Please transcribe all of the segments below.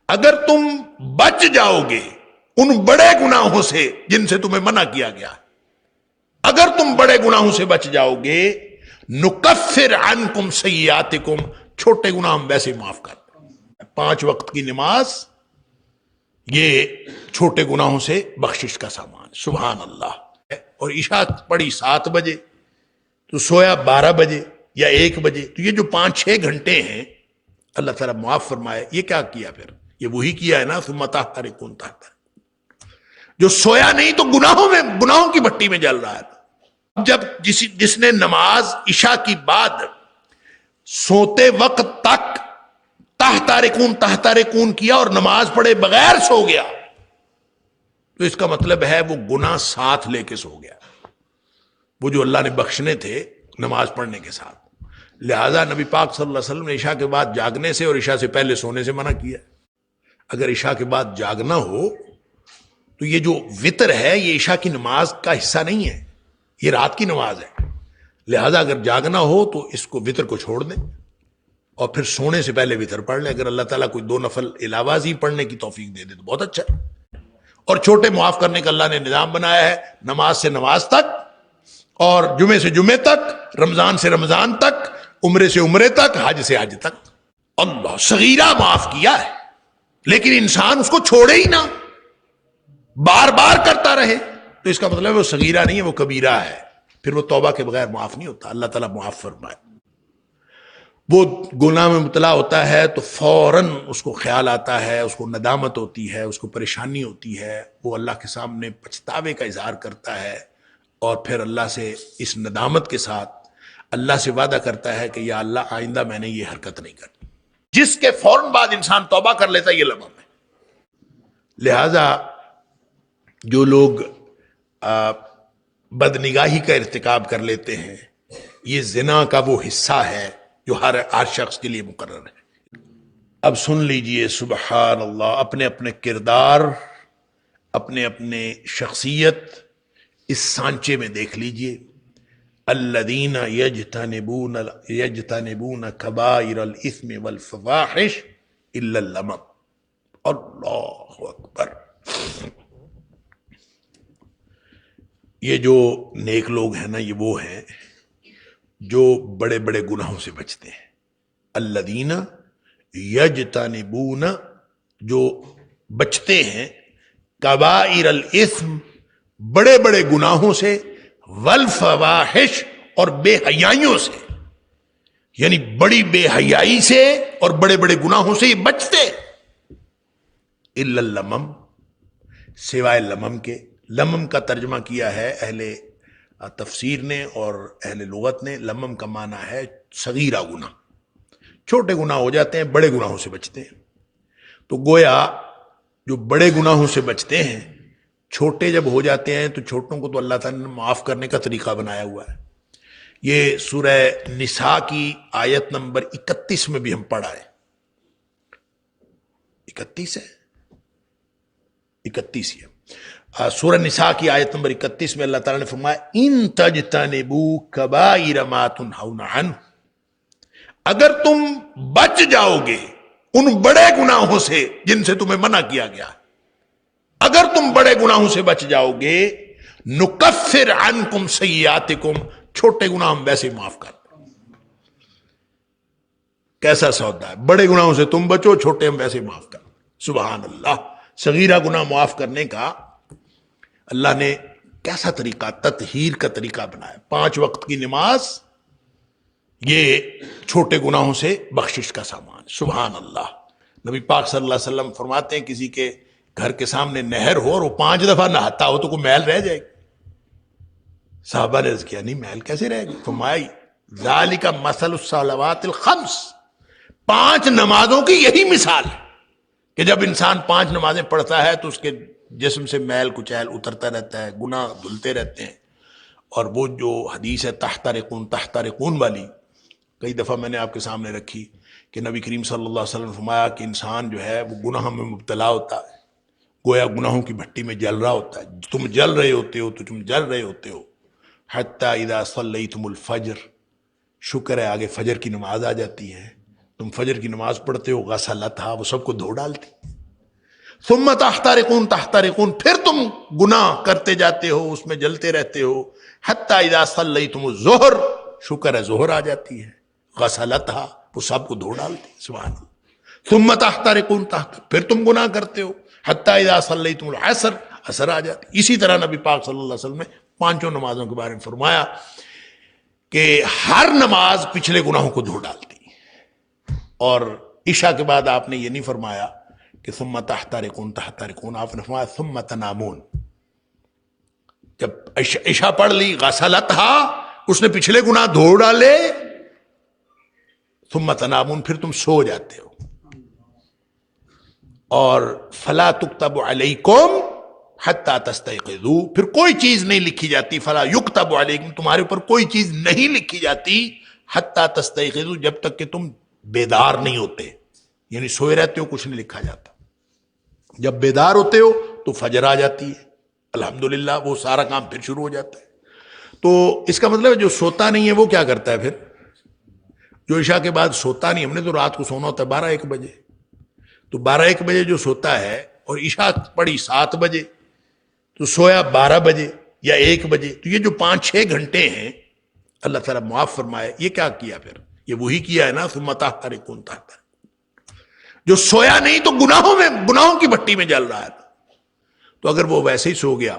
اگر تم بچ جاؤ گے ان بڑے گناہوں سے جن سے تمہیں منع کیا گیا، اگر تم بڑے گناہوں سے بچ جاؤ گے، نکفر عنکم سیئاتکم، چھوٹے گناہ ہم ویسے معاف کر دیں۔ 5 وقت کی نماز یہ چھوٹے گناہوں سے بخشش کا سامان، سبحان اللہ۔ اور عشاء پڑھی 7 بجے تو سویا 12 بجے یا 1 بجے، تو یہ جو 5-6 گھنٹے ہیں اللہ تعالیٰ معاف فرمائے، یہ کیا کیا؟ پھر یہ وہی کیا ہے نا، ثم تحترقون تحت، جو سویا نہیں تو گناہوں کی بھٹی میں جل رہا ہے۔ اب جب جس نے نماز عشاء کی بعد سوتے وقت تک تحترقون کیا اور نماز پڑھے بغیر سو گیا، تو اس کا مطلب ہے وہ گناہ ساتھ لے کے سو گیا، وہ جو اللہ نے بخشنے تھے نماز پڑھنے کے ساتھ۔ لہذا نبی پاک صلی اللہ علیہ وسلم نے عشاء کے بعد جاگنے سے اور عشاء سے پہلے سونے سے منع کیا۔ اگر عشاء کے بعد جاگنا ہو تو یہ جو وطر ہے یہ عشاء کی نماز کا حصہ نہیں ہے، یہ رات کی نماز ہے۔ لہذا اگر جاگنا ہو تو اس کو وطر کو چھوڑ دیں اور پھر سونے سے پہلے وطر پڑھ لیں۔ اگر اللہ تعالیٰ کوئی 2 نفل علاوہ ہی پڑھنے کی توفیق دے دے تو بہت اچھا ہے۔ اور چھوٹے معاف کرنے کا اللہ نے نظام بنایا ہے، نماز سے نماز تک، اور جمعے سے جمعے تک، رمضان سے رمضان تک، عمرے سے عمرے تک، حج سے حج تک۔ اللہ صغیرہ معاف کیا ہے، لیکن انسان اس کو چھوڑے ہی نہ، بار بار کرتا رہے، تو اس کا مطلب ہے وہ صغیرہ نہیں ہے، وہ کبیرہ ہے، پھر وہ توبہ کے بغیر معاف نہیں ہوتا۔ اللہ تعالیٰ معاف فرمائے۔ وہ گناہ میں مبتلا ہوتا ہے تو فوراً اس کو خیال آتا ہے، اس کو ندامت ہوتی ہے، اس کو پریشانی ہوتی ہے، وہ اللہ کے سامنے پچھتاوے کا اظہار کرتا ہے، اور پھر اللہ سے اس ندامت کے ساتھ اللہ سے وعدہ کرتا ہے کہ یا اللہ آئندہ میں نے یہ حرکت نہیں کرنی۔ جس کے فوراً بعد انسان توبہ کر لیتا ہے یہ لمحہ ہے۔ لہذا جو لوگ بدنگاہی کا ارتکاب کر لیتے ہیں، یہ زنا کا وہ حصہ ہے جو ہر شخص کے لیے مقرر ہے۔ اب سن لیجئے، سبحان اللہ، اپنے اپنے کردار، اپنے اپنے شخصیت اس سانچے میں دیکھ لیجئے۔ الذین یجتنبون کبائر الاثم والفواحش الا اللمم۔ اللہ اکبر۔ یہ جو نیک لوگ ہیں نا، یہ وہ ہیں جو بڑے بڑے گناہوں سے بچتے ہیں۔ الذین یجتنبون، جو بچتے ہیں، کبائر الاثم، بڑے بڑے گناہوں سے، والفواحش، اور بے حیائیوں سے، یعنی بڑی بے حیائی سے اور بڑے بڑے گناہوں سے یہ بچتے۔ الا اللمم، سوائے لمم کے۔ لمم کا ترجمہ کیا ہے اہل تفسیر نے اور اہل لغت نے، لمم کا معنی ہے صغیرہ گناہ، چھوٹے گناہ ہو جاتے ہیں، بڑے گناہوں سے بچتے ہیں۔ تو گویا جو بڑے گناہوں سے بچتے ہیں، چھوٹے جب ہو جاتے ہیں تو چھوٹوں کو تو اللہ تعالیٰ نے معاف کرنے کا طریقہ بنایا ہوا ہے۔ یہ سورہ نساء کی آیت نمبر 31 میں بھی ہم پڑھا ہے۔ 31 ہے، 31 ہے سورہ نساء کی آیت نمبر 31 میں اللہ تعالیٰ نے فرمایا ان تجتنبوا کبائر ما تنہون عنہ، اگر تم بچ جاؤ گے ان بڑے گناہوں سے جن سے تمہیں منع کیا گیا، اگر تم بڑے گناہوں سے بچ جاؤ گے، نکفر عنکم سیئاتکم، چھوٹے گناہ ہم ویسے معاف کر دیں۔ کیسا سودا ہے، بڑے گناہوں سے تم بچو، چھوٹے ہم ویسے معاف کر دیں۔ سبحان اللہ۔ صغیرہ گناہ معاف کرنے کا اللہ نے کیسا طریقہ، تطہیر کا طریقہ بنایا۔ 5 وقت کی نماز یہ چھوٹے گناہوں سے بخشش کا سامان، سبحان اللہ۔ نبی پاک صلی اللہ علیہ وسلم فرماتے ہیں کسی کے گھر کے سامنے نہر ہو اور وہ 5 دفعہ نہاتا ہو تو کوئی محل رہ جائے گی؟ صحابہ نے عرض کیا نہیں، محل کیسے رہے گی؟ فرمایا ذالک مثل الصلوات الخمس، 5 نمازوں کی یہی مثال ہے کہ جب انسان 5 نمازیں پڑھتا ہے تو اس کے جسم سے میل کچیل اترتا رہتا ہے، گناہ دھلتے رہتے ہیں۔ اور وہ جو حدیث ہے تحترقون والی، کئی دفعہ میں نے آپ کے سامنے رکھی کہ نبی کریم صلی اللہ علیہ وسلم نے فرمایا کہ انسان جو ہے وہ گناہ میں مبتلا ہوتا ہے، گویا گناہوں کی بھٹی میں جل رہا ہوتا ہے۔ تم جل رہے ہوتے ہو حتی اذا صلیتم الفجر، شکر ہے آگے فجر کی نماز آ جاتی ہے، تم فجر کی نماز پڑھتے ہو، غسلتھا، وہ سب کو دھو ڈالتی، ثم تحترقون تحترقون، پھر تم گناہ کرتے جاتے ہو، اس میں جلتے رہتے ہو، حتی اذا صلیتم الظہر، شکر ہے ظہر آ جاتی ہے، غسلتھا، وہ سب کو دھو ڈالتی ہے، سبحان اللہ۔ ثم تحترقون پھر تم گناہ کرتے ہو، حتی اذا صلیتم العصر، عصر آ جاتی۔ اسی طرح نبی پاک صلی اللہ علیہ وسلم نے پانچوں نمازوں کے بارے میں فرمایا کہ ہر نماز پچھلے گناہوں کو دھو ڈالتی، اور عشاء کے بعد آپ نے یہ نہیں فرمایا کہ ثم تحترقون تحترقون، آپ نے فرمایا ثم تنامون۔ جب عشاء پڑھ لی، غسلتھا، اس نے پچھلے گناہ دھو ڈالے، ثم تنامون، پھر تم سو جاتے ہو، اور فلا تکتب علیکم حتی تستيقظوا، پھر کوئی چیز نہیں لکھی جاتی، فلا یکتب علیکم، تمہارے اوپر کوئی چیز نہیں لکھی جاتی، حتی تستيقظوا، جب تک کہ تم بیدار نہیں ہوتے، یعنی سوئے رہتے ہو کچھ نہیں لکھا جاتا، جب بیدار ہوتے ہو تو فجر آ جاتی ہے، الحمدللہ، وہ سارا کام پھر شروع ہو جاتا ہے۔ تو اس کا مطلب ہے جو سوتا نہیں ہے وہ کیا کرتا ہے؟ پھر جو عشاء کے بعد سوتا نہیں، ہم نے تو رات کو سونا ہوتا ہے 12-1 بجے، تو 12-1 بجے جو سوتا ہے اور عشاء پڑی 7 بجے تو سویا 12 بجے یا 1 بجے، تو یہ جو 5-6 گھنٹے ہیں، اللہ تعالیٰ معاف فرمائے، یہ کیا کیا؟ پھر یہ وہی کیا ہے نا، ثم تحترقون تحترقون، جو سویا نہیں تو گناہوں کی بھٹی میں جل رہا ہے، تو اگر وہ ویسے ہی سو گیا،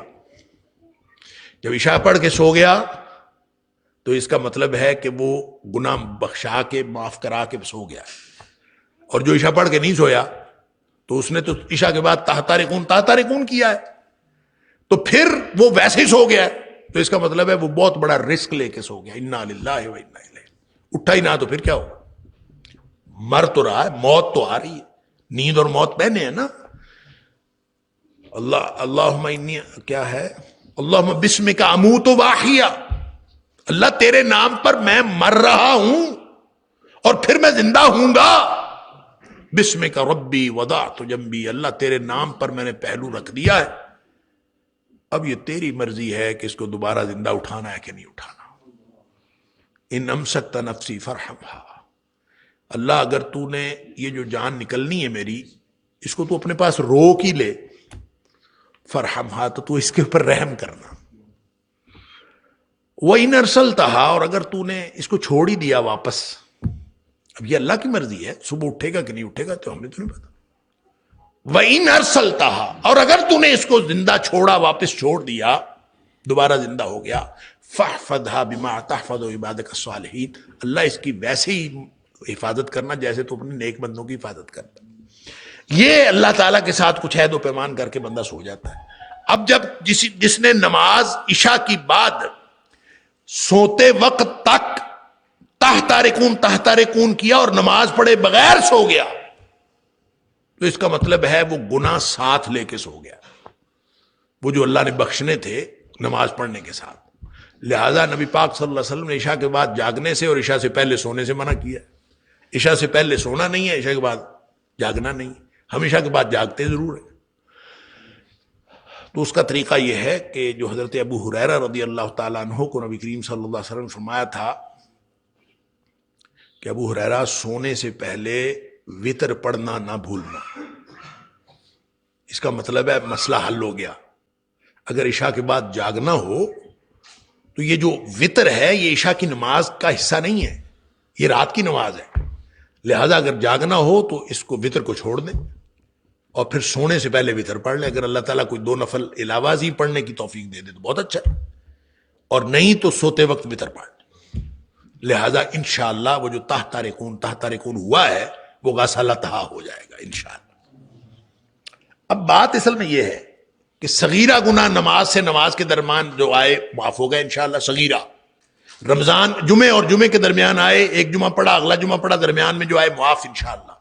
جب عشاء پڑھ کے سو گیا تو اس کا مطلب ہے کہ وہ گناہ بخشا کے معاف کرا کے سو گیا، اور جو عشاء پڑھ کے نہیں سویا تو اس نے تو عشاء کے بعد تحترقون تحترقون کیا ہے، تو پھر وہ ویسے ہی سو گیا ہے، تو اس کا مطلب ہے وہ بہت بڑا رسک لے کے سو گیا، انا للہ و انا الیہ، اٹھا ہی نہ تو پھر کیا ہوگا؟ مر تو رہا ہے، موت تو آ رہی ہے، نیند اور موت پہنے ہیں نا۔ اللہم انی، کیا ہے، اللہم بسمک اموت و احیا، اللہ تیرے نام پر میں مر رہا ہوں اور پھر میں زندہ ہوں گا، بسمک ربی وضعت جنبی، اللہ تیرے نام پر میں نے پہلو رکھ دیا ہے، اب یہ تیری مرضی ہے کہ اس کو دوبارہ زندہ اٹھانا ہے کہ نہیں اٹھانا۔ ان امسکت نفسی فرحمھا، اللہ اگر تو نے یہ جو جان نکلنی ہے میری، اس کو تو اپنے پاس روک ہی لے، فرحمھا، تو اس کے اوپر رحم کرنا، وَإِنْ أَرْسَلْتَهَا، اور اگر تو نے اس کو چھوڑ ہی دیا واپس، اب یہ اللہ کی مرضی ہے، صبح اٹھے گا کہ نہیں اٹھے گا تو ہمیں تو نہیں پتا، وَإِنْ أَرْسَلْتَهَا، اور اگر تو نے اس کو زندہ چھوڑا، واپس چھوڑ دیا، دوبارہ زندہ ہو گیا، فَاحْفَظْهَا بِمَا تَحْفَظُ عِبَادَكَ الصَّالِحِينَ، اللہ اس کی ویسے ہی حفاظت کرنا جیسے تو اپنے نیک بندوں کی حفاظت کرتا۔ یہ اللہ تعالیٰ کے ساتھ کچھ عہد و پیمان کر کے بندہ سو جاتا ہے۔ اب جب جس نے نماز عشاء کی بعد سوتے وقت تک تحترقون تحترقون کیا اور نماز پڑھے بغیر سو گیا، تو اس کا مطلب ہے وہ گناہ ساتھ لے کے سو گیا، وہ جو اللہ نے بخشنے تھے نماز پڑھنے کے ساتھ۔ لہذا نبی پاک صلی اللہ علیہ وسلم نے عشاء کے بعد جاگنے سے اور عشاء سے پہلے سونے سے منع کیا۔ عشاء سے پہلے سونا نہیں ہے، عشاء کے بعد جاگنا نہیں، ہم عشاء کے بعد جاگتے ضرور ہیں۔ تو اس کا طریقہ یہ ہے کہ جو حضرت ابو ہریرہ رضی اللہ تعالیٰ عنہ کو نبی کریم صلی اللہ علیہ وسلم نے فرمایا تھا کہ ابو ہریرہ سونے سے پہلے وتر پڑھنا نہ بھولنا، اس کا مطلب ہے مسئلہ حل ہو گیا۔ اگر عشاء کے بعد جاگنا ہو تو یہ جو وتر ہے یہ عشاء کی نماز کا حصہ نہیں ہے، یہ رات کی نماز ہے، لہذا اگر جاگنا ہو تو اس کو وتر کو چھوڑ دیں اور پھر سونے سے پہلے وتر پڑھ لیں۔ اگر اللہ تعالیٰ کوئی 2 نفل علاوہ ہی پڑھنے کی توفیق دے دے تو بہت اچھا ہے، اور نہیں تو سوتے وقت وتر پڑھ لیں۔ لہذا انشاءاللہ وہ جو تحترقون ہوا ہے وہ غسلتھا ہو جائے گا انشاءاللہ۔ اب بات اصل میں یہ ہے کہ صغیرہ گناہ نماز سے نماز کے درمیان جو آئے معاف ہو گئے انشاءاللہ، صغیرہ رمضان جمعے اور جمعے کے درمیان آئے، ایک جمعہ پڑھا اگلا جمعہ پڑھا، درمیان میں جو آئے معاف انشاءاللہ۔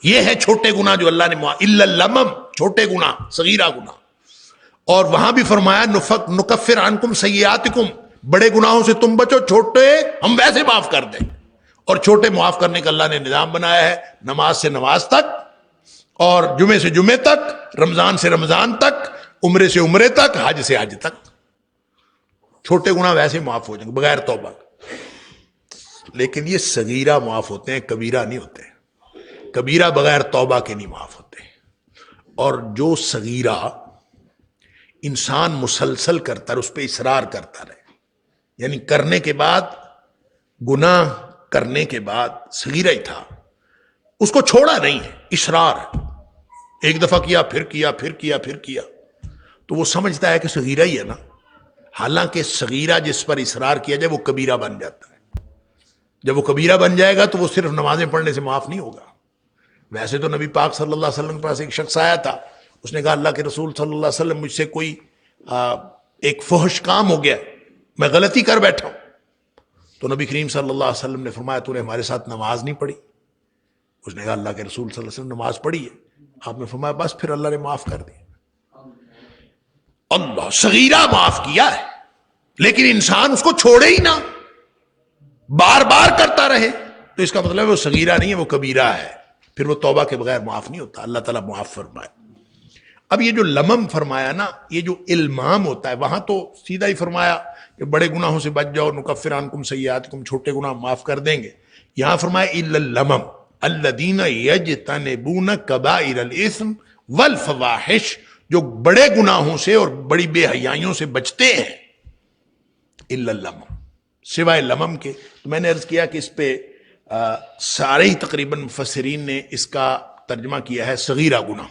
یہ ہے چھوٹے گناہ جو اللہ نے الا اللمم، چھوٹے گناہ، صغیرہ گناہ۔ اور وہاں بھی فرمایا نکفر عنکم سیئاتکم، بڑے گناہوں سے تم بچو، چھوٹے ہم ویسے معاف کر دیں۔ اور چھوٹے معاف کرنے کا اللہ نے نظام بنایا ہے، نماز سے نماز تک، اور جمعے سے جمعے تک، رمضان سے رمضان تک، عمرے سے عمرے تک، حج سے حج تک۔ چھوٹے گناہ ویسے معاف ہو جائیں گے بغیر توبہ، لیکن یہ صغیرہ معاف ہوتے ہیں، کبیرہ نہیں ہوتے۔ کبیرہ بغیر توبہ کے نہیں معاف ہوتے۔ اور جو صغیرہ انسان مسلسل کرتا رہے، اس پہ اصرار کرتا رہے، یعنی کرنے کے بعد، گناہ کرنے کے بعد صغیرہ ہی تھا، اس کو چھوڑا نہیں ہے، اصرار ہے، ایک دفعہ کیا پھر کیا پھر کیا پھر کیا، تو وہ سمجھتا ہے کہ صغیرہ ہی ہے نا، حالانکہ صغیرہ جس پر اصرار کیا جائے وہ کبیرہ بن جاتا ہے۔ جب وہ کبیرہ بن جائے گا تو وہ صرف نمازیں پڑھنے سے معاف نہیں ہوگا۔ ویسے تو نبی پاک صلی اللہ علیہ وسلم کے پاس ایک شخص آیا تھا، اس نے کہا اللہ کے رسول صلی اللہ علیہ وسلم مجھ سے کوئی ایک فحش کام ہو گیا، میں غلطی کر بیٹھا ہوں۔ تو نبی کریم صلی اللہ علیہ وسلم نے فرمایا تو نے ہمارے ساتھ نماز نہیں پڑھی؟ اس نے کہا اللہ کے رسول صلی اللہ علیہ وسلم نماز پڑھی ہے۔ آپ نے فرمایا بس پھر اللہ نے معاف کر دیا۔ اللہ صغیرہ معاف کیا ہے، لیکن انسان اس کو چھوڑے ہی نہ، بار بار کرتا رہے، تو اس کا مطلب ہے وہ صغیرہ نہیں ہے، وہ کبیرہ ہے، پھر وہ توبہ کے بغیر معاف نہیں ہوتا۔ اللہ تعالیٰ معاف فرمائے۔ اب یہ جو لمم فرمایا نا، یہ جو المام ہوتا ہے، وہاں تو سیدھا ہی فرمایا کہ بڑے گناہوں سے بچ جاؤ، نکفر عنکم سیئاتکم، چھوٹے گناہ معاف کر دیں گے۔ یہاں فرمایا الا اللمم الذین یجتنبون کبائر الاثم والفواحش، جو بڑے گناہوں سے اور بڑی بے حیائیوں سے بچتے ہیں، الا اللمم، سوائے لمم کے۔ تو میں نے عرض کیا کہ اس پہ سارے ہی تقریباً مفسرین نے اس کا ترجمہ کیا ہے صغیرہ گناہ،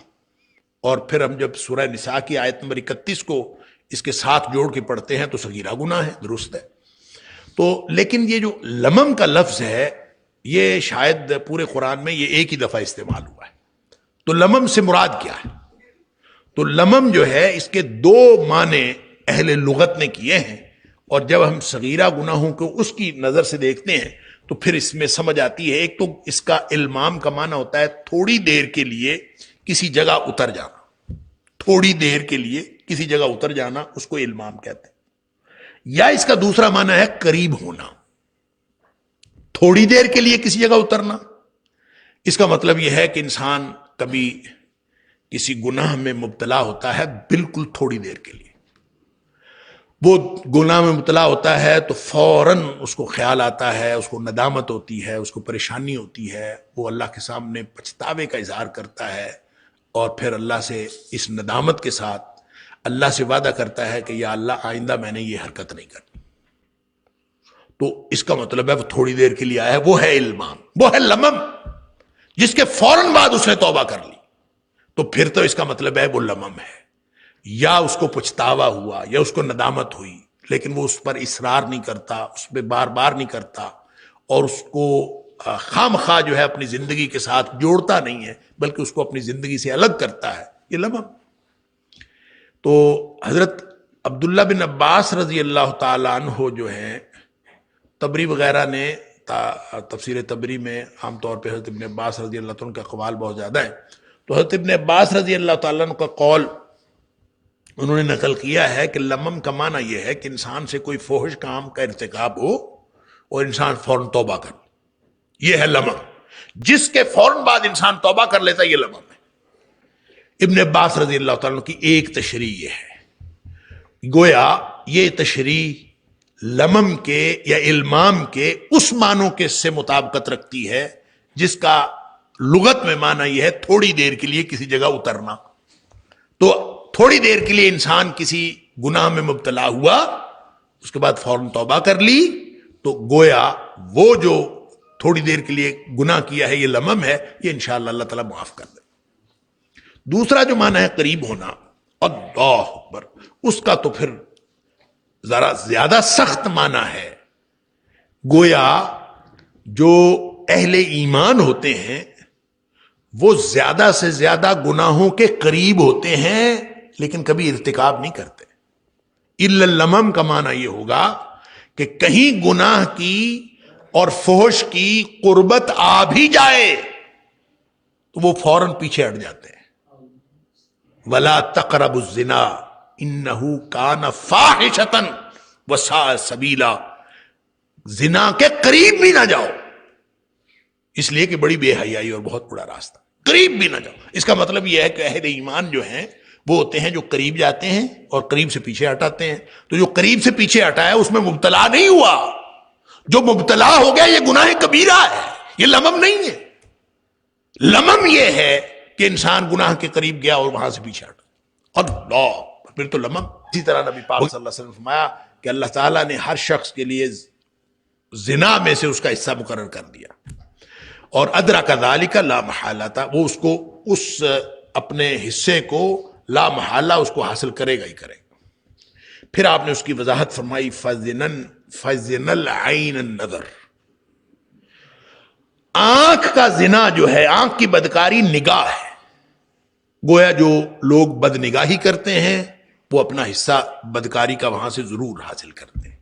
اور پھر ہم جب سورہ نساء کی آیت نمبر 31 کو اس کے ساتھ جوڑ کے پڑھتے ہیں تو صغیرہ گناہ ہے، درست ہے۔ تو لیکن یہ جو لمم کا لفظ ہے، یہ شاید پورے قرآن میں یہ ایک ہی دفعہ استعمال ہوا ہے۔ تو لمم سے مراد کیا ہے؟ تو لمم جو ہے اس کے دو معنی اہل لغت نے کیے ہیں، اور جب ہم صغیرہ گناہوں کو اس کی نظر سے دیکھتے ہیں تو پھر اس میں سمجھ آتی ہے، ایک تو اس کا المام کا معنی ہوتا ہے تھوڑی دیر کے لیے کسی جگہ اتر جانا، تھوڑی دیر کے لیے کسی جگہ اتر جانا، اس کو المام کہتے ہیں۔ یا اس کا دوسرا معنی ہے قریب ہونا، تھوڑی دیر کے لیے کسی جگہ اترنا، اس کا مطلب یہ ہے کہ انسان کبھی کسی گناہ میں مبتلا ہوتا ہے بالکل تھوڑی دیر کے لیے، وہ گناہ میں مبتلا ہوتا ہے تو فوراً اس کو خیال آتا ہے، اس کو ندامت ہوتی ہے، اس کو پریشانی ہوتی ہے، وہ اللہ کے سامنے پچھتاوے کا اظہار کرتا ہے، اور پھر اللہ سے اس ندامت کے ساتھ اللہ سے وعدہ کرتا ہے کہ یا اللہ آئندہ میں نے یہ حرکت نہیں کرنی۔ تو اس کا مطلب ہے وہ تھوڑی دیر کے لیے آیا ہے، وہ ہے المام، وہ ہے لمم، جس کے فوراً بعد اس نے توبہ کر لی، تو پھر تو اس کا مطلب ہے وہ لمم ہے، یا اس کو پچھتاوا ہوا یا اس کو ندامت ہوئی، لیکن وہ اس پر اصرار نہیں کرتا، اس پہ بار بار نہیں کرتا، اور اس کو خام خواہ جو ہے اپنی زندگی کے ساتھ جوڑتا نہیں ہے، بلکہ اس کو اپنی زندگی سے الگ کرتا ہے، یہ لمم۔ تو حضرت عبداللہ بن عباس رضی اللہ تعالیٰ عنہ جو ہیں، طبری وغیرہ نے تفسیر طبری میں عام طور پہ حضرت ابن عباس رضی اللہ عنہ کا قوال بہت زیادہ ہے، تو حضرت ابن عباس رضی اللہ تعالیٰ عنہ کا قول انہوں نے نقل کیا ہے کہ لمم کا معنی یہ ہے کہ انسان سے کوئی فحش کام کا ارتکاب ہو اور انسان فوراً توبہ کر، یہ ہے لمم، جس کے فوراً بعد انسان توبہ کر لیتا ہے، یہ لمم ہے۔ ابن عباس رضی اللہ تعالیٰ عنہ کی ایک تشریح یہ ہے، گویا یہ تشریح لمم کے یا المام کے اس معنوں کے سے مطابقت رکھتی ہے جس کا لغت میں معنی یہ ہے تھوڑی دیر کے لیے کسی جگہ اترنا۔ تو تھوڑی دیر کے لیے انسان کسی گناہ میں مبتلا ہوا، اس کے بعد فوراً توبہ کر لی، تو گویا وہ جو تھوڑی دیر کے لیے گناہ کیا ہے یہ لمم ہے، یہ انشاءاللہ اللہ تعالیٰ معاف کر دے۔ دوسرا جو معنی ہے قریب ہونا، اللہ اکبر، اس کا تو پھر ذرا زیادہ سخت معنی ہے، گویا جو اہل ایمان ہوتے ہیں وہ زیادہ سے زیادہ گناہوں کے قریب ہوتے ہیں لیکن کبھی ارتکاب نہیں کرتے۔ الا اللمم کا معنی یہ ہوگا کہ کہیں گناہ کی اور فحش کی قربت آ بھی جائے تو وہ فوراً پیچھے ہٹ جاتے ہیں۔ وَلَا تَقْرَبُوا الزِّنَا إِنَّهُ كَانَ فَاحِشَةً وَسَاءَ سَبِيلًا، زنا کے قریب بھی نہ جاؤ، اس لیے کہ بڑی بے حیائی اور بہت بڑا راستہ، قریب بھی نہ جاؤ۔ اس کا مطلب یہ ہے کہ اہل ایمان جو ہیں وہ ہوتے ہیں جو قریب جاتے ہیں اور قریب سے پیچھے ہٹاتے ہیں۔ تو جو قریب سے پیچھے ہٹایا اس میں مبتلا نہیں ہوا، جو مبتلا ہو گیا یہ گناہ کبیرہ ہے، یہ لمم نہیں ہے۔ لمم یہ ہے کہ انسان گناہ کے قریب گیا اور وہاں سے پیچھے ہٹا، اللہ پھر تو لمم۔ اسی طرح نبی پاک صلی اللہ علیہ وسلم نے فرمایا کہ اللہ تعالیٰ نے ہر شخص کے لیے زنا میں سے اس کا حصہ مقرر کر دیا، اور ادرک ذالک لا محالہ، وہ اس کو اس اپنے حصے کو لا محالہ اس کو حاصل کرے گا ہی کرے گا۔ پھر آپ نے اس کی وضاحت فرمائی فزن العین النظر، آنکھ کا زنا جو ہے، آنکھ کی بدکاری نگاہ ہے، گویا جو لوگ بد نگاہی کرتے ہیں وہ اپنا حصہ بدکاری کا وہاں سے ضرور حاصل کرتے ہیں۔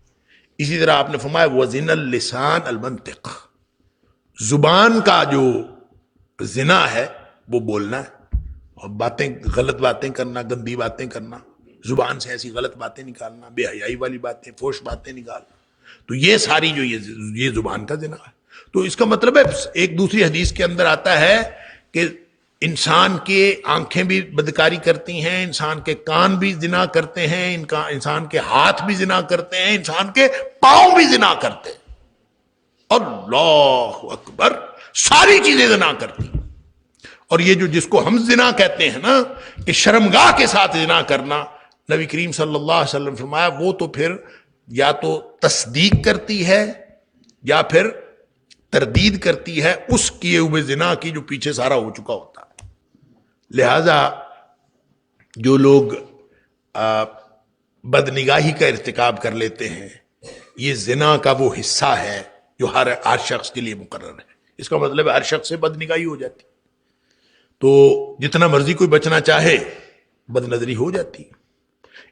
اسی طرح آپ نے فرمایا وزن اللسان المنطق، زبان کا جو زنا ہے وہ بولنا ہے اور باتیں، غلط باتیں کرنا، گندی باتیں کرنا، زبان سے ایسی غلط باتیں نکالنا، بے حیائی والی باتیں، فحش باتیں نکالنا، تو یہ ساری جو یہ زبان کا زنا ہے۔ تو اس کا مطلب ہے ایک دوسری حدیث کے اندر آتا ہے کہ انسان کے آنکھیں بھی بدکاری کرتی ہیں، انسان کے کان بھی زنا کرتے ہیں، انسان کے ہاتھ بھی زنا کرتے ہیں، انسان کے پاؤں بھی زنا کرتے ہیں، اللہ اکبر، ساری چیزیں زنا کرتی ہیں۔ اور یہ جو جس کو ہم زنا کہتے ہیں نا کہ شرمگاہ کے ساتھ زنا کرنا، نبی کریم صلی اللہ علیہ وسلم فرمایا وہ تو پھر یا تو تصدیق کرتی ہے یا پھر تردید کرتی ہے اس کیے ہوئے زنا کی جو پیچھے سارا ہو چکا ہوتا ہے۔ لہذا جو لوگ بدنگاہی کا ارتکاب کر لیتے ہیں، یہ زنا کا وہ حصہ ہے جو ہر شخص کے لیے مقرر ہے۔ اس کا مطلب ہے ہر شخص سے بدنگاہی ہو جاتی، تو جتنا مرضی کوئی بچنا چاہے بد نظری ہو جاتی ہے۔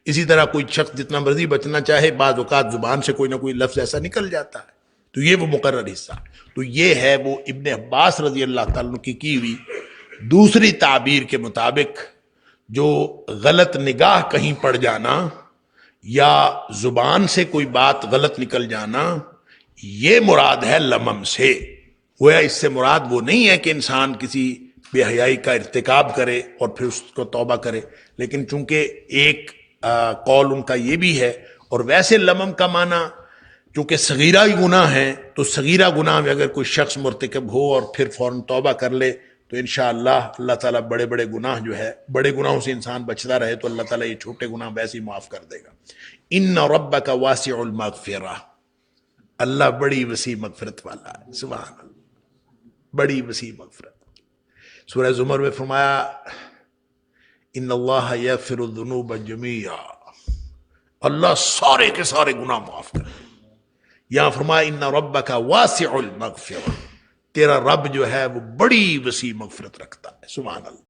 اسی طرح کوئی شخص جتنا مرضی بچنا چاہے، بعض اوقات زبان سے کوئی نہ کوئی لفظ ایسا نکل جاتا ہے، تو یہ وہ مقرر حصہ ہے۔ تو یہ ہے وہ ابن عباس رضی اللہ تعالیٰ عنہ کی ہوئی دوسری تعبیر کے مطابق جو غلط نگاہ کہیں پڑ جانا یا زبان سے کوئی بات غلط نکل جانا، یہ مراد ہے لمم سے۔ گویا اس سے مراد وہ نہیں ہے کہ انسان کسی بے حیائی کا ارتکاب کرے اور پھر اس کو توبہ کرے، لیکن چونکہ ایک قول ان کا یہ بھی ہے، اور ویسے لمم کا معنی چونکہ صغیرہ ہی گناہ ہے، تو صغیرہ گناہ میں اگر کوئی شخص مرتکب ہو اور پھر فوراً توبہ کر لے تو انشاءاللہ اللہ تعالیٰ بڑے بڑے گناہ جو ہے، بڑے گناہوں سے انسان بچتا رہے تو اللہ تعالیٰ یہ چھوٹے گناہ ویسے ہی معاف کر دے گا۔ ان ربک واسع المغفرہ، اللہ بڑی وسیع مغفرت والا ہے، سبحان اللہ، بڑی وسیع مغفرت۔ سورہ زمر میں فرمایا ان اللہ یغفر الذنوب جمیعا، اللہ سارے کے سارے گناہ معاف کر دے۔ یہاں فرمایا ان ربک واسع المغفرہ، تیرا رب جو ہے وہ بڑی وسیع مغفرت رکھتا ہے، سبحان اللہ۔